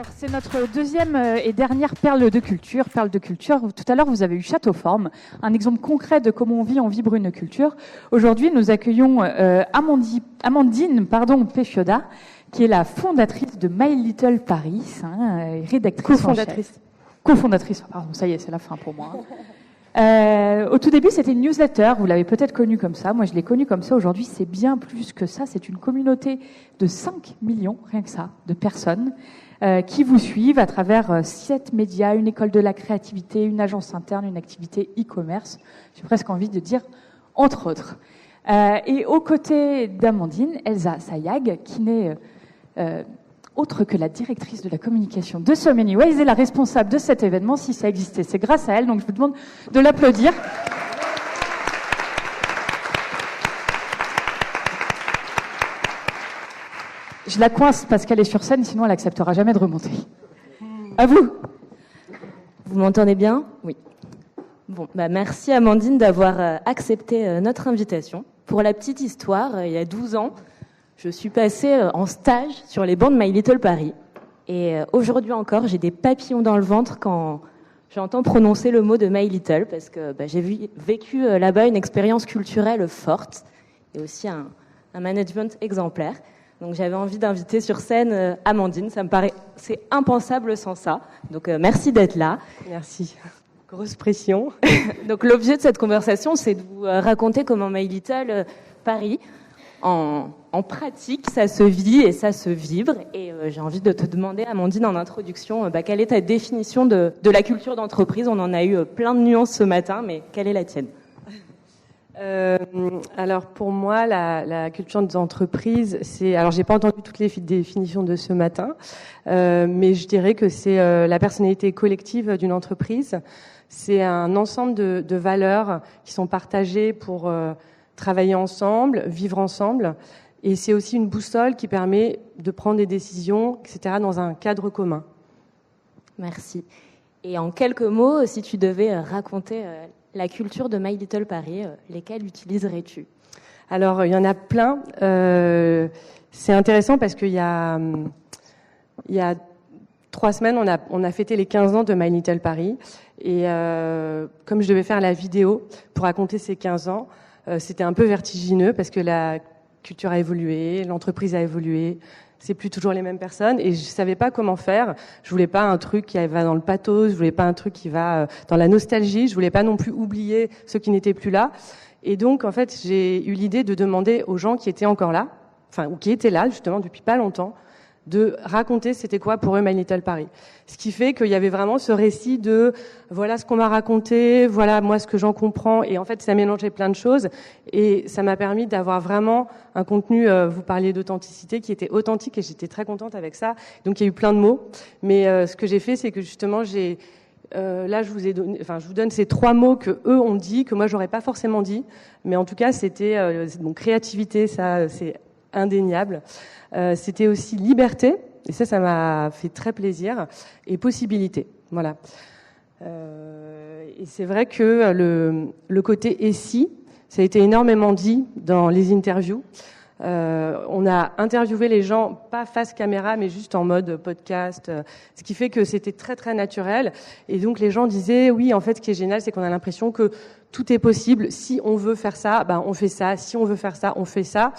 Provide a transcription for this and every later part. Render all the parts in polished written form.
Alors, c'est notre deuxième et dernière perle de culture. Tout à l'heure, vous avez eu Châteauforme, un exemple concret de comment on vit une culture. Aujourd'hui, nous accueillons Amandine Péchioda, qui est la fondatrice de My Little Paris, rédactrice cofondatrice. Pardon, ça y est, c'est la fin pour moi. Au tout début, c'était une newsletter. Vous l'avez peut-être connue comme ça. Moi, je l'ai connue comme ça. Aujourd'hui, c'est bien plus que ça. C'est une communauté de 5 millions, rien que ça, de personnes qui vous suivent à travers 7 médias, une école de la créativité, une agence interne, une activité e-commerce. J'ai presque envie de dire entre autres. Et aux côtés d'Amandine, Elsa Sayag, qui n'est autre que la directrice de la communication de So Many Ways et la responsable de cet événement, si ça existait. C'est grâce à elle, donc je vous demande de l'applaudir. Je la coince parce qu'elle est sur scène, sinon elle acceptera jamais de remonter. À vous. Vous m'entendez bien ? Oui. Bon, merci Amandine d'avoir accepté notre invitation. Pour la petite histoire, il y a 12 ans, je suis passée en stage sur les bancs de My Little Paris. Et aujourd'hui encore, j'ai des papillons dans le ventre quand j'entends prononcer le mot de My Little, parce que j'ai vécu là-bas une expérience culturelle forte et aussi un management exemplaire. Donc j'avais envie d'inviter sur scène Amandine, ça me paraît, c'est impensable sans ça. Donc merci d'être là. Merci. Grosse pression. Donc l'objet de cette conversation, c'est de vous raconter comment My Little Paris, en pratique, ça se vit et ça se vibre. Et j'ai envie de te demander, Amandine, en introduction, quelle est ta définition de la culture d'entreprise ? On en a eu plein de nuances ce matin, mais quelle est la tienne ? Alors pour moi, la culture d'entreprise, c'est... Alors j'ai pas entendu toutes les définitions de ce matin, mais je dirais que c'est la personnalité collective d'une entreprise. C'est un ensemble de valeurs qui sont partagées pour travailler ensemble, vivre ensemble. Et c'est aussi une boussole qui permet de prendre des décisions, etc., dans un cadre commun. Merci. Et en quelques mots, si tu devais raconter la culture de My Little Paris, lesquelles utiliserais-tu ? Alors, il y en a plein. C'est intéressant parce qu'il y a 3 semaines, on a fêté les 15 ans de My Little Paris. Et comme je devais faire la vidéo pour raconter ces 15 ans, c'était un peu vertigineux parce que la culture a évolué, l'entreprise a évolué. C'est plus toujours les mêmes personnes et je savais pas comment faire. Je voulais pas un truc qui va dans le pathos, je voulais pas un truc qui va dans la nostalgie, je voulais pas non plus oublier ceux qui n'étaient plus là. Et donc, en fait, j'ai eu l'idée de demander aux gens qui étaient encore là, ou qui étaient là, justement, depuis pas longtemps, de raconter c'était quoi pour eux My Little Paris. Ce qui fait qu'il y avait vraiment ce récit de voilà ce qu'on m'a raconté, voilà moi ce que j'en comprends, et en fait ça mélangeait plein de choses et ça m'a permis d'avoir vraiment un contenu, vous parliez d'authenticité, qui était authentique et j'étais très contente avec ça. Donc il y a eu plein de mots, mais ce que j'ai fait c'est que justement là je vous donne ces 3 mots que eux ont dit, que moi j'aurais pas forcément dit, mais en tout cas c'était donc créativité, ça c'est indéniable. C'était aussi liberté, et ça m'a fait très plaisir, et possibilité. Voilà. Et c'est vrai que le côté et si, ça a été énormément dit dans les interviews. On a interviewé les gens, pas face caméra, mais juste en mode podcast, ce qui fait que c'était très très naturel. Et donc les gens disaient, oui, en fait, ce qui est génial, c'est qu'on a l'impression que tout est possible. Si on veut faire ça, on fait ça. Si on veut faire ça, on fait ça.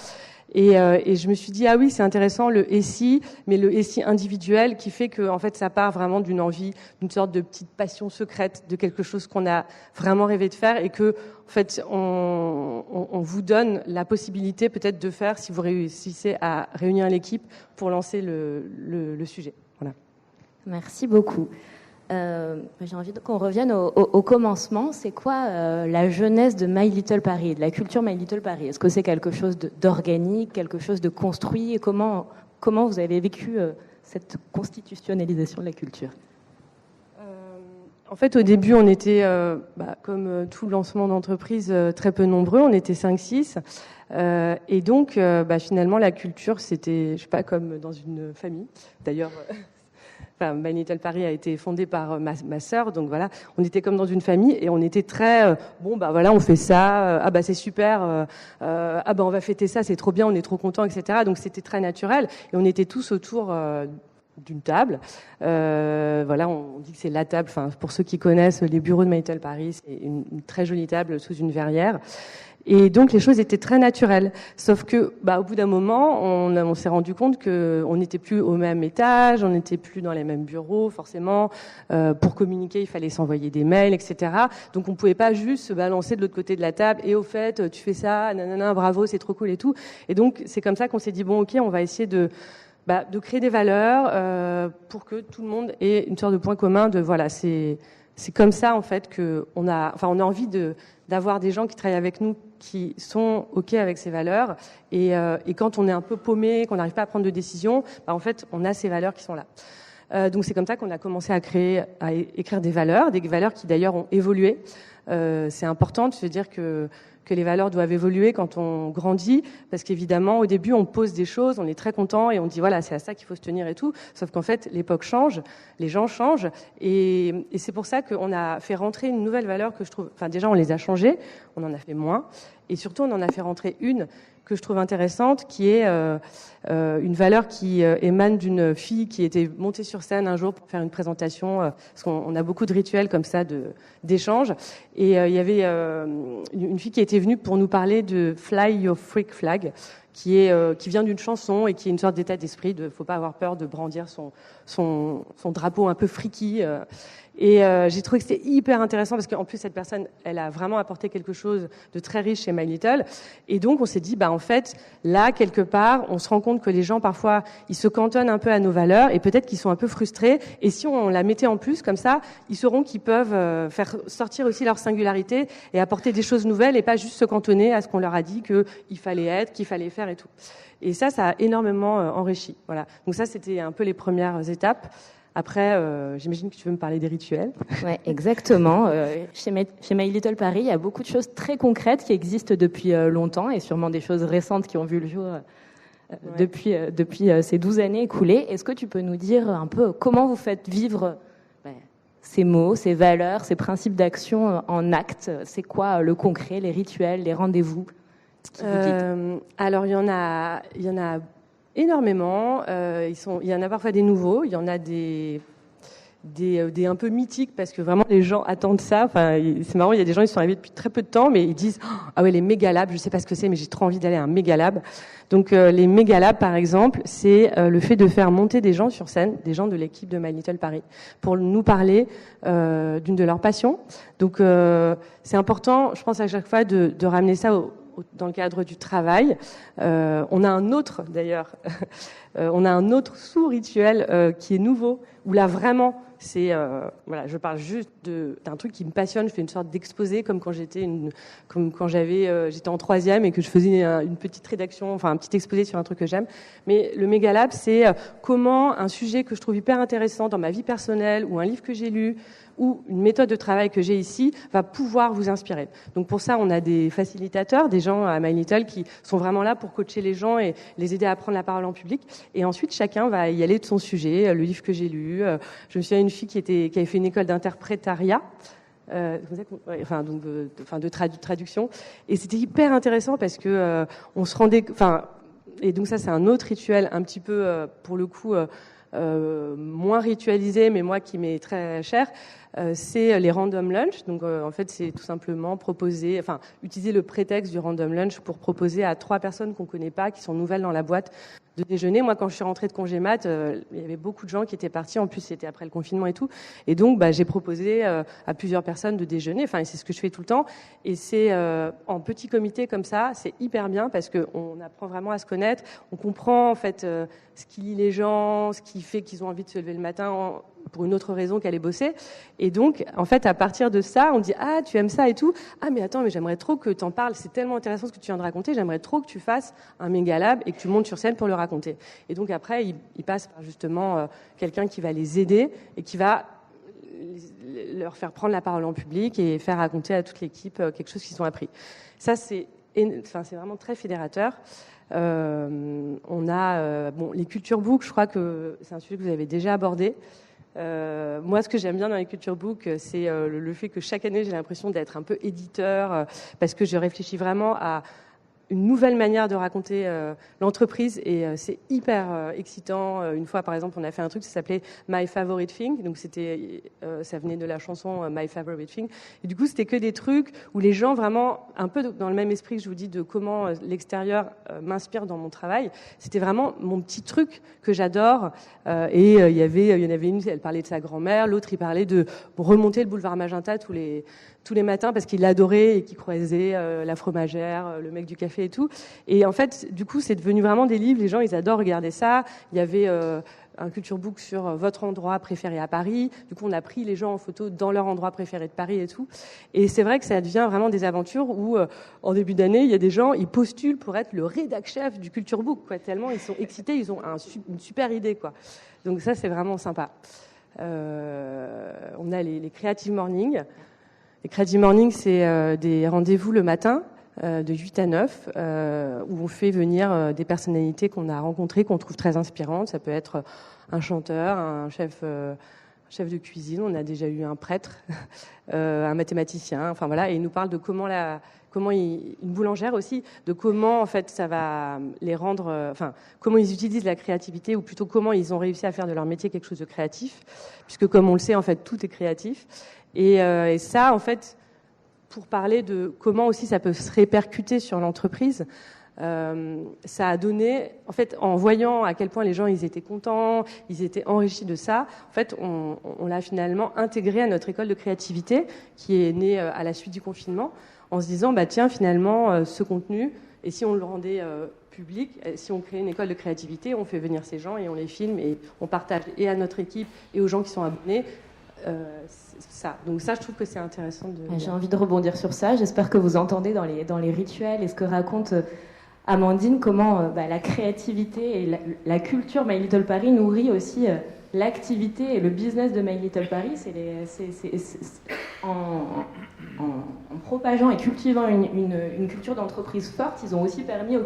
Et je me suis dit ah oui c'est intéressant le et si, mais le et si individuel qui fait que en fait ça part vraiment d'une envie, d'une sorte de petite passion secrète, de quelque chose qu'on a vraiment rêvé de faire et que en fait on vous donne la possibilité peut-être de faire si vous réussissez à réunir l'équipe pour lancer le sujet. Voilà. Merci beaucoup. J'ai envie qu'on revienne au commencement. C'est quoi la jeunesse de My Little Paris, de la culture My Little Paris ? Est-ce que c'est quelque chose d'organique, quelque chose de construit ? Et comment vous avez vécu cette constitutionnalisation de la culture ? En fait, au début, on était, comme tout lancement d'entreprise, très peu nombreux. On était 5-6. Et donc, finalement, la culture, c'était, je sais pas, comme dans une famille. D'ailleurs... My Little Paris a été fondée par ma sœur, donc voilà, on était comme dans une famille et on était très on fait ça, c'est super, on va fêter ça, c'est trop bien, on est trop content, etc. Donc c'était très naturel et on était tous autour d'une table. Voilà, on dit que c'est la table. Enfin, pour ceux qui connaissent les bureaux de Manitel Paris, c'est une très jolie table sous une verrière. Et donc les choses étaient très naturelles. Sauf que, au bout d'un moment, on s'est rendu compte que on n'était plus au même étage, on n'était plus dans les mêmes bureaux, forcément. Pour communiquer, il fallait s'envoyer des mails, etc. Donc on pouvait pas juste se balancer de l'autre côté de la table. Et au fait, tu fais ça, nanana, bravo, c'est trop cool et tout. Et donc c'est comme ça qu'on s'est dit bon, ok, on va essayer de créer des valeurs pour que tout le monde ait une sorte de point commun. De voilà, c'est comme ça en fait que on a envie d'avoir des gens qui travaillent avec nous qui sont ok avec ces valeurs et quand on est un peu paumé, qu'on n'arrive pas à prendre de décision, en fait on a ces valeurs qui sont là. Donc c'est comme ça qu'on a commencé à écrire des valeurs qui d'ailleurs ont évolué. C'est important de se dire que les valeurs doivent évoluer quand on grandit, parce qu'évidemment, au début, on pose des choses, on est très content et on dit voilà, c'est à ça qu'il faut se tenir et tout. Sauf qu'en fait, l'époque change, les gens changent, et c'est pour ça qu'on a fait rentrer une nouvelle valeur que je trouve. Enfin, déjà, on les a changées, on en a fait moins, et surtout, on en a fait rentrer une que je trouve intéressante, qui est une valeur qui émane d'une fille qui était montée sur scène un jour pour faire une présentation, parce qu'on a beaucoup de rituels comme ça d'échanges, et il y avait une fille qui était venue pour nous parler de Fly Your Freak Flag, qui vient d'une chanson et qui est une sorte d'état d'esprit de faut pas avoir peur de brandir son drapeau un peu freaky. Et j'ai trouvé que c'était hyper intéressant parce qu'en plus cette personne, elle a vraiment apporté quelque chose de très riche chez My Little. Et donc on s'est dit, en fait, là quelque part, on se rend compte que les gens parfois, ils se cantonnent un peu à nos valeurs et peut-être qu'ils sont un peu frustrés. Et si on la mettait en plus comme ça, ils sauront qu'ils peuvent faire sortir aussi leur singularité et apporter des choses nouvelles et pas juste se cantonner à ce qu'on leur a dit qu'il fallait être, qu'il fallait faire et tout. Et ça a énormément enrichi. Voilà. Donc ça, c'était un peu les premières étapes. Après, j'imagine que tu veux me parler des rituels. Ouais, exactement. Chez My Little Paris, il y a beaucoup de choses très concrètes qui existent depuis longtemps et sûrement des choses récentes qui ont vu le jour depuis ces 12 années écoulées. Est-ce que tu peux nous dire un peu comment vous faites vivre ces mots, ces valeurs, ces principes d'action en actes? C'est quoi le concret, les rituels, les rendez-vous? Alors, il y en a énormément. Il y en a parfois des nouveaux, il y en a des un peu mythiques parce que vraiment les gens attendent ça. Enfin, c'est marrant, il y a des gens qui sont arrivés depuis très peu de temps, mais ils disent ah ouais, les mégalabs, je sais pas ce que c'est, mais j'ai trop envie d'aller à un mégalab. Donc les mégalabs, par exemple, c'est le fait de faire monter des gens sur scène, des gens de l'équipe de My Little Paris, pour nous parler d'une de leurs passions. Donc c'est important, je pense à chaque fois de ramener ça dans le cadre du travail. On a un autre d'ailleurs, on a un autre sous-rituel qui est nouveau, où là vraiment, c'est voilà, je parle juste d'un truc qui me passionne. Je fais une sorte d'exposé comme quand j'étais j'étais en troisième et que je faisais une petite rédaction, enfin un petit exposé sur un truc que j'aime. Mais le mégalab, c'est comment un sujet que je trouve hyper intéressant dans ma vie personnelle ou un livre que j'ai lu ou une méthode de travail que j'ai ici va pouvoir vous inspirer. Donc pour ça, on a des facilitateurs, des gens à My Little qui sont vraiment là pour coacher les gens et les aider à prendre la parole en public. Et ensuite, chacun va y aller de son sujet, le livre que j'ai lu. Je me souviens d'une fille qui avait fait une école d'interprétariat. De traduction. Et c'était hyper intéressant parce que on se rendait... Et donc ça, c'est un autre rituel un petit peu, pour le coup... moins ritualisé, mais moi qui m'est très cher, c'est les random lunch. Donc en fait, c'est tout simplement utiliser le prétexte du random lunch pour proposer à 3 personnes qu'on connaît pas, qui sont nouvelles dans la boîte, de déjeuner. Moi, quand je suis rentrée de congé mat, il y avait beaucoup de gens qui étaient partis. En plus, c'était après le confinement et tout. Et donc, j'ai proposé à plusieurs personnes de déjeuner. Enfin, c'est ce que je fais tout le temps. Et c'est en petit comité comme ça, c'est hyper bien parce que on apprend vraiment à se connaître. On comprend en fait ce qui lie les gens, ce qui fait qu'ils ont envie de se lever le matin pour une autre raison qu'aller bosser. Et donc, en fait, à partir de ça, on dit ah, tu aimes ça et tout. Ah, mais attends, mais j'aimerais trop que t'en parles. C'est tellement intéressant ce que tu viens de raconter. J'aimerais trop que tu fasses un mégalab et que tu montes sur scène pour le raconter. Et donc après, ils passent par justement quelqu'un qui va les aider et qui va leur faire prendre la parole en public et faire raconter à toute l'équipe quelque chose qu'ils ont appris. Ça, c'est vraiment très fédérateur. On a les culture books. Je crois que c'est un sujet que vous avez déjà abordé. Moi, ce que j'aime bien dans les culture books, c'est le fait que chaque année, j'ai l'impression d'être un peu éditeur parce que je réfléchis vraiment à une nouvelle manière de raconter l'entreprise et c'est hyper excitant. Une fois, par exemple, on a fait un truc qui s'appelait My Favorite Thing, donc ça venait de la chanson My Favorite Thing. Et du coup, c'était que des trucs où les gens vraiment, un peu dans le même esprit que je vous dis de comment l'extérieur m'inspire dans mon travail, c'était vraiment mon petit truc que j'adore. Et il y en avait une, elle parlait de sa grand-mère, l'autre il parlait de remonter le boulevard Magenta tous les matins parce qu'il l'adorait et qu'il croisait la fromagère, le mec du café et tout. Et en fait, du coup, c'est devenu vraiment des livres. Les gens, ils adorent regarder ça. Il y avait un culture book sur votre endroit préféré à Paris. Du coup, on a pris les gens en photo dans leur endroit préféré de Paris et tout. Et c'est vrai que ça devient vraiment des aventures où, en début d'année, il y a des gens, ils postulent pour être le rédac chef du culture book, quoi. Tellement ils sont excités, ils ont une super idée, quoi. Donc ça, c'est vraiment sympa. On a les Creative Morning. Les Creative Morning, c'est des rendez-vous le matin de 8 à 9 où on fait venir des personnalités qu'on a rencontrées, qu'on trouve très inspirantes. Ça peut être un chanteur, un chef de cuisine. On a déjà eu un prêtre, un mathématicien. Enfin voilà, et ils nous parlent de une boulangère aussi, de comment en fait ça va les rendre, comment ils utilisent la créativité, ou plutôt comment ils ont réussi à faire de leur métier quelque chose de créatif, puisque comme on le sait en fait tout est créatif. Et ça en fait, pour parler de comment aussi ça peut se répercuter sur l'entreprise, ça a donné, en fait, en voyant à quel point les gens ils étaient contents, ils étaient enrichis de ça, en fait, on l'a finalement intégré à notre école de créativité qui est née à la suite du confinement, en se disant bah tiens finalement ce contenu, et si on le rendait public, si on crée une école de créativité, on fait venir ces gens et on les filme et on partage et à notre équipe et aux gens qui sont abonnés. Ça. Donc ça, je trouve que c'est intéressant de... J'ai envie de rebondir sur ça. J'espère que vous entendez dans les rituels et ce que raconte Amandine, comment la créativité et la culture My Little Paris nourrit aussi l'activité et le business de My Little Paris. En propageant et cultivant une culture d'entreprise forte, ils ont aussi permis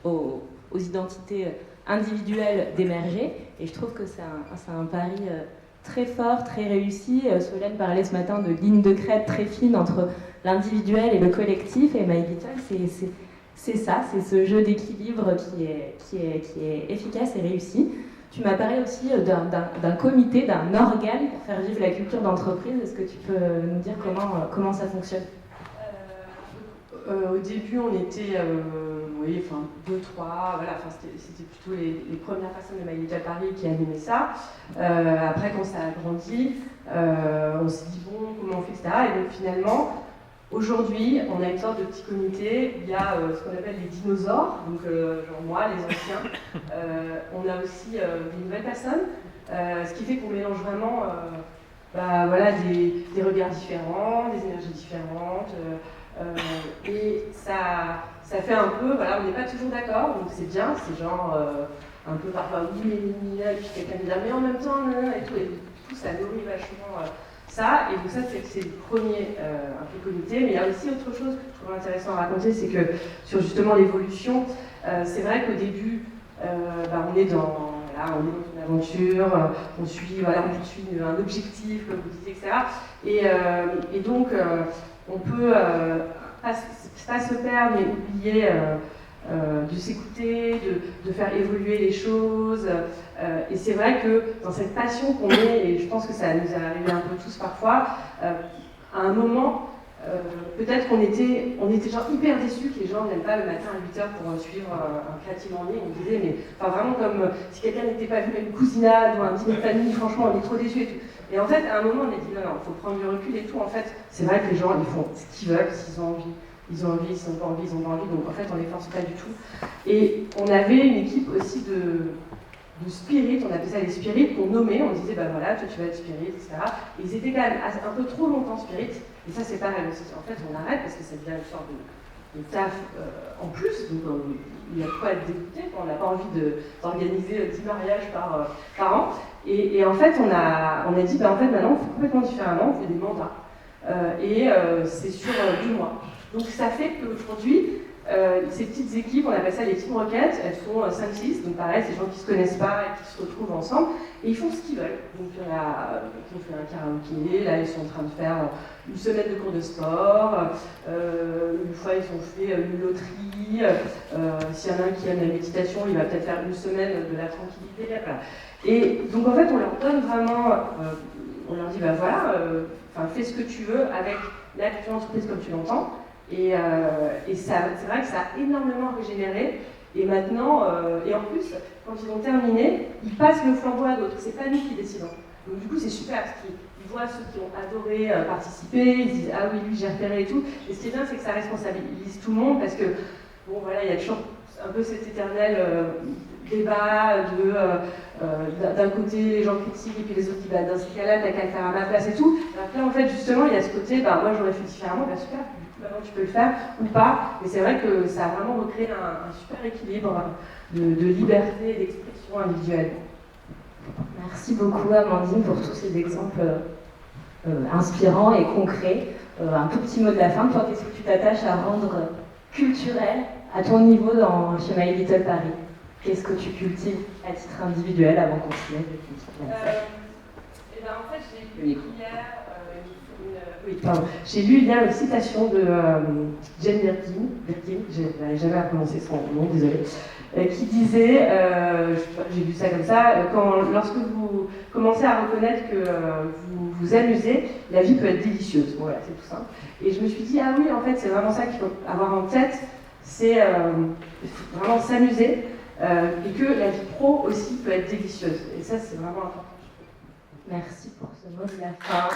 aux identités individuelles d'émerger. Et je trouve que c'est un pari... très fort, très réussi. Solène parlait ce matin de ligne de crête très fine entre l'individuel et le collectif, et My Little, c'est ça, c'est ce jeu d'équilibre qui est efficace et réussi. Tu m'as parlé aussi d'un comité, d'un organe pour faire vivre la culture d'entreprise. Est-ce que tu peux nous dire comment ça fonctionne ? Au début, on était 2, 3, voilà, c'était plutôt les premières personnes de My Little Paris qui animaient ça. Après, quand ça a grandi, on s'est dit bon, comment on fait, etc. Et donc finalement, aujourd'hui, on a une sorte de petit comité. Il y a ce qu'on appelle les dinosaures, donc genre moi, les anciens. On a aussi des nouvelles personnes, ce qui fait qu'on mélange vraiment des regards différents, des énergies différentes. Et ça fait un peu, voilà, on n'est pas toujours d'accord, donc c'est bien, c'est genre un peu parfois oui, et puis quelqu'un dit mais en même temps, et tout ça nourrit vachement ça, et donc ça c'est le premier un peu comité, mais il y a aussi autre chose que je trouve intéressant à raconter, c'est que sur justement l'évolution, c'est vrai qu'au début, on est dans une aventure, on poursuit un objectif, comme vous disiez, etc. Et donc, on peut pas se perdre, mais oublier de s'écouter, de faire évoluer les choses. Et c'est vrai que dans cette passion qu'on est, et je pense que ça nous est arrivé un peu tous parfois, à un moment, peut-être qu'on était genre hyper déçus que les gens ne viennent pas le matin à 8h pour suivre un Creative Morning. On disait, mais vraiment comme si quelqu'un n'était pas venu à une cousinade ou un dîner de famille, franchement on est trop déçus et tout. Et en fait, à un moment, on a dit non, il faut prendre du recul et tout. En fait, c'est vrai que les gens, ils font ce qu'ils veulent, s'ils ont envie. Ils ont envie, s'ils n'ont pas envie, ils n'ont pas envie. Donc en fait, on les force pas du tout. Et on avait une équipe aussi de spirit, on appelait ça les spirits, qu'on nommait, on disait, toi tu vas être spirit, etc. Et ils étaient quand même un peu trop longtemps spirit. Et ça, c'est pareil aussi. En fait, on arrête parce que ça devient une sorte de taf en plus. Donc il y a de quoi être dégoûté. On n'a pas envie d'organiser 10 mariages par an. Et en fait, on a dit, en fait, maintenant, on fait complètement différemment, on fait des mandats. C'est sur 2 mois. Donc ça fait qu'aujourd'hui, ces petites équipes, on appelle ça les team rockets, elles font 5-6, donc pareil, c'est des gens qui ne se connaissent pas et qui se retrouvent ensemble, et ils font ce qu'ils veulent. Donc il y en a qui ont fait un karaoké, là ils sont en train de faire une semaine de cours de sport, une fois ils ont fait une loterie, s'il y en a un qui aime la méditation, il va peut-être faire une semaine de la tranquillité, voilà. Et donc en fait on leur donne vraiment, on leur dit bah voilà, fais ce que tu veux avec la culture d'entreprise comme tu l'entends. Et ça, c'est vrai que ça a énormément régénéré. Et maintenant, et en plus, quand ils ont terminé, ils passent le flambeau à d'autres. C'est pas nous qui décidons. Donc du coup, c'est super parce qu'ils voient ceux qui ont adoré participer. Ils disent ah oui, lui j'ai repéré et tout. Et ce qui est bien, c'est que ça responsabilise tout le monde parce que bon voilà, il y a toujours un peu cet éternel débat de d'un côté les gens critiquent et puis les autres disent bah, dans ces cas-là t'as qu'à le faire à ma place et tout. Alors là en fait justement il y a ce côté bah moi j'aurais fait différemment, bah super. Maintenant tu peux le faire ou pas, mais c'est vrai que ça a vraiment recréé un super équilibre de liberté et d'expression individuelle. Merci beaucoup Amandine pour tous ces exemples inspirants et concrets. Un tout petit mot de la fin, toi qu'est-ce que tu t'attaches à rendre culturel à ton niveau chez My Little Paris? Qu'est-ce que tu cultives à titre individuel avant qu'on se lève? En fait j'ai lu hier j'ai lu hier une citation de Jane Birkin, je n'arrive jamais à prononcer son nom, désolée, qui disait, j'ai lu ça comme ça, lorsque vous commencez à reconnaître que vous vous amusez, la vie peut être délicieuse. Bon, voilà, c'est tout simple. Et je me suis dit, ah oui, en fait, c'est vraiment ça qu'il faut avoir en tête, c'est vraiment s'amuser, et que la vie pro aussi peut être délicieuse. Et ça, c'est vraiment important. Merci pour ce mot de la fin.